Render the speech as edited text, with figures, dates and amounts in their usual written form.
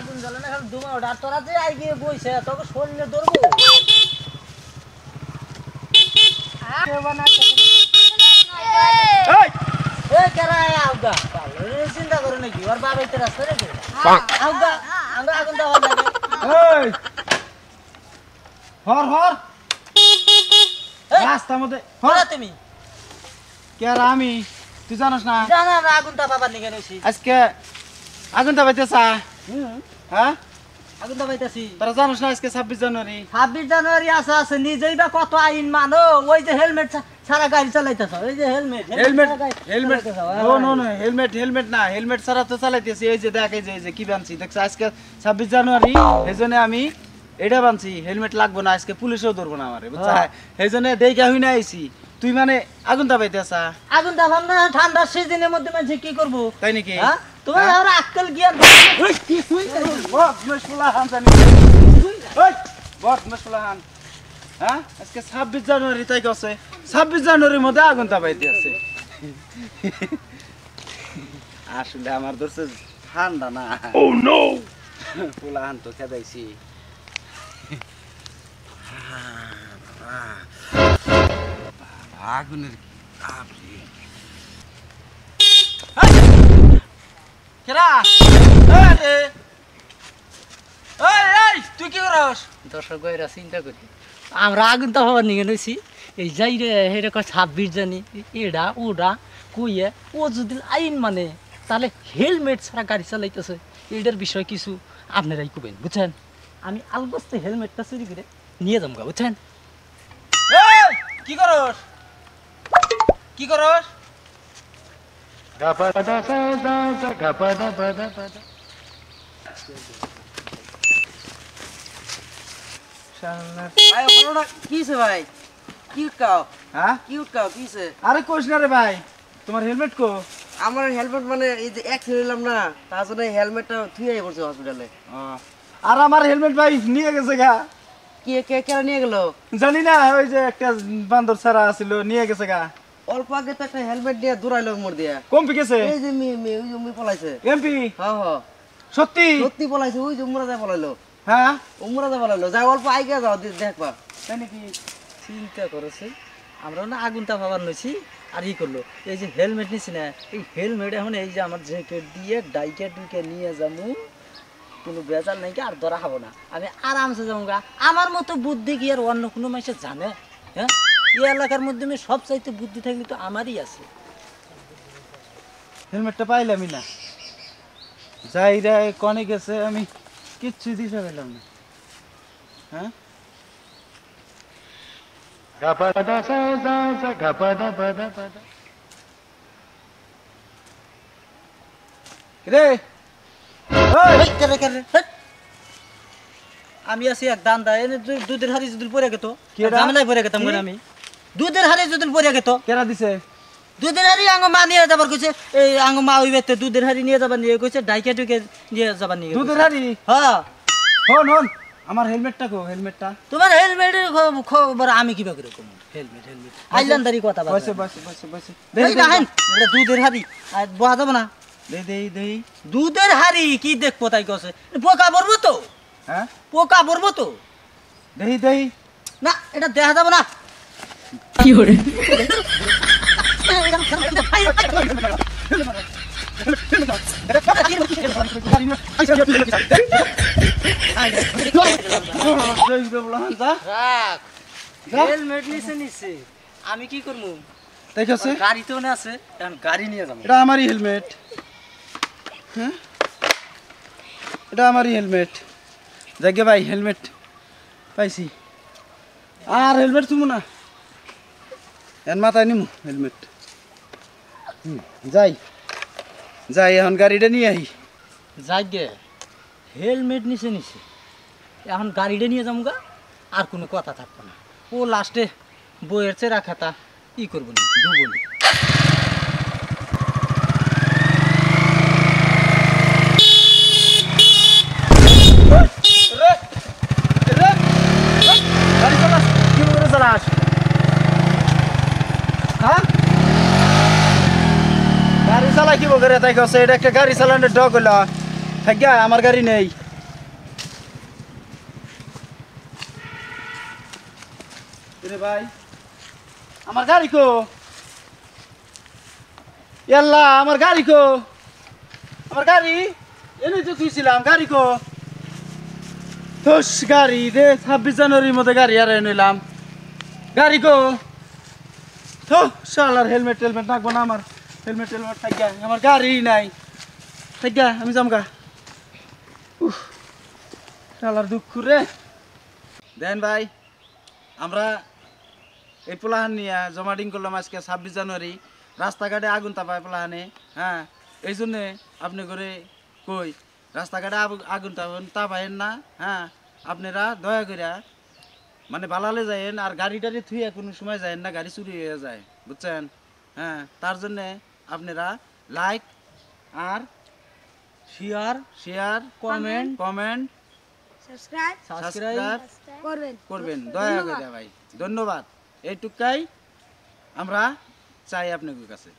আগুন জ্বলে না খালি ধোঁয়া ওঠে আর তোরা যে আই গিয়ে বইছে তোকে শরীরে ধরবো চিন্তা করো নাকি ওর বাবা এটা রাস্তা রেখে আগুন দেওয়ার লাগে হর হর রাস্তার মধ্যে তুমি কে আমি তুই জানোস না জানা না আগুন তাপাবার নিয়ে গেছি আজকে আগুন তাপাইতেছা হ্যাঁ আগুন তাপাইতেছি তোরা জানোস না আজকে 26 জানুয়ারি 26 জানুয়ারি আছে নিজেই বা কত আইন মানো ওই যে হেলমেট ছাড়া গাড়ি চালাইতেছ ওই যে হেলমেট হেলমেট না হেলমেট ছাড়া তো চালাইতেছি এই যে দেখ এই যে কি বানছি দেখছ আজকে 26 জানুয়ারি এইজন্য আমি এটা বানছি হেলমেট লাগবে না আজকে পুলিশও ধরবো না আমারে বুঝছ এইজন্য দেইকা হই না আইছি তুই মানে আগুন তাপাইতেছা আগুন তাপাম না ঠান্ডার সিজনের মধ্যে মানে কি করব তাই নাকি হ্যাঁ তোমার আর আক্কেল জ্ঞান ওই কি তুই বস মশলা হান জানি ওই বস মশলা হান হ্যাঁ আজকে 26 জানুয়ারি তাই কছে 26 জানুয়ারির মধ্যে আগুন তাপাইতে আছে আসলে আমার দর্শে ঠান্ডা না ও নো পোলা হান তো খেদাইছি আগুনের আপনি কেরা আরে এই তুই কি করস দর্শক ভাইরা চিন্তা করি আমরা আগুন তাপাবার নিয়ে নইছি এই যাই রে হেরে 26 জানি এডা ওডা কইয়ে ও যদি আইন মানে তাহলে হেলমেট ছাড়া গাড়ি চালাইতেছে এটার বিষয় কিছু আপনারাই কবেন বুঝছেন আমি আলবস্তে হেলমেটটা চুরি করে নিয়ে যাবো বুঝছেন কি করস কি করস কিছে ভাই কি উটকাও হ্যাঁ কি উটকাও কিছে আরে কোশ না রে ভাই তোমার হেলমেট কো আমার হেলমেট মানে এই যে অ্যাক্সিডেন্ট হলাম না তার জন্য হেলমেটটা থুয়ে পড়ছে হসপিটালে আর আমার হেলমেট ভাই নিয়ে গেছে গা কে কে কে নিয়ে গেল জানি না ওই যে একটা বান্দর ছাড়া ছিল নিয়ে গেছে গা অল্প আগে তো একটা হেলমেট দিয়ে দৌড়াইলো মোর দিয়া কম গেছে এই যে ওই যে পলাইছে এমপি হ্যাঁ হ্যাঁ সত্যি সত্যি পলাইছে ওই যে উমরা যায় পলাইলো হ্যাঁ উমরা যায় পলাইলো যাই অল্প আগে যাও দেখবা তাই নাকি চিন্তা করেছে আমরা না আগুন তাপাবার নইছি আর ই করলো এই যে হেলমেট নিছি না এই হেলমেট এখন এই যে আমার জ্যাকেট দিয়ে ডাইকে ডুকে নিয়ে যাবো কোনো বেজাল নাই আর ধরা খাবো না আমি আরামসে যাবো গা আমার মতো বুদ্ধি কি আর অন্য কোনো মানুষের জানে হ্যাঁ এই এলাকার মধ্যে আমি সব চাইতে বুদ্ধি থাকলে তো আমারই আছে হেলমেটটা পাইলামই না যাই রে কনে গেছে আমি কিচ্ছু দিতে পেলাম না হ্যাঁ রে আমি আছি এক দান দা এনে দুধের হাড়ি যদি পরে গেতো ঝামেলায় পরে গেতাম আমি দুধের হাড়ি যদি পরে গেত কেরা দিছে দুধের হাড়ি আঙ্গ মা নিয়ে যাবার কইছে এই আঙ্গ মা ওই বেতে দুধের হাড়ি নিয়ে যাবার নিয়ে কইছে ডাইকে টুকে নিয়ে যাবার নিয়ে দুধের হাড়ি হ্যাঁ হন হন আমার হেলমেটটা কো হেলমেটটা তোমার হেলমেটের খবর আমি কিবা করে কম হেলমেট হেলমেট আইলান্দারি কথা বসে বসে বসে বসে এই দেখেন এটা দুধের হাড়ি আর বয়া যাব না দেই দুধের হাড়ি কি দেখবো তাই কছে পোকা পড়বো তো হ্যাঁ পোকা পড়বো তো দেই না এটা দেখা যাবে না কি করে হেলমেট নিছে আমি কি করবো দেখছে গাড়ি তো আছে এখন গাড়ি নিয়ে যাবো এটা আমারই হেলমেট হ্যাঁ এটা আমারই হেলমেট দেখে ভাই হেলমেট পাইছি আর হেলমেট তুমি না এর মাথায় নিমু হেলমেট যাই এখন গাড়িটা নিয়ে আহি যাই গে হেলমেট নিছে এখন গাড়িটা নিয়ে যাবো গা আর কোনো কথা থাকবো না ও লাস্টে বইয়ের চেরা খাতা ই করবো না ডুবো না গাড়ি চালা কি বলে তাই কছে এটা একটা গাড়ি চালানোর ডগ হলো থাকি আমার গাড়ি নেই রে ভাই আমার গাড়ি কো ইয়াল্লা আমার গাড়ি কো আমার গাড়ি এনে তো তুইছিলাম গাড়ি কো তোস গাড়ি রে 26 জানুয়ারির মধ্যে গাড়ি আর নিলাম গাড়ি কো তো শালার হেলমেট টেলমেট রাখবো না আমার হেলমেট টেলমেট থাকা আমার গাড়ি নাই থাকা আমি যামগা শালার দুঃখ রে দেন ভাই আমরা এই পোলাহান নিয়ে জমাডিং করলাম আজকে 26 জানুয়ারি রাস্তাঘাটে আগুন তাপায় পোলাহানে হ্যাঁ এই জন্যে আপনি করে কই রাস্তাঘাটে আগুন তাপায়েন না হ্যাঁ আপনারা দয়া করে মানে বালালে যায়েন আর গাড়ি টাড়ি থুয়ে কোনো সময় যায়েন না গাড়ি চুরি হয়ে যায় বুঝছেন হ্যাঁ তার জন্যে আপনারা লাইক আর share share comment comment subscribe subscribe করবেন করবেন দয়া করে ভাই ধন্যবাদ এইটুকাই আমরা চাই আপনাদের কাছে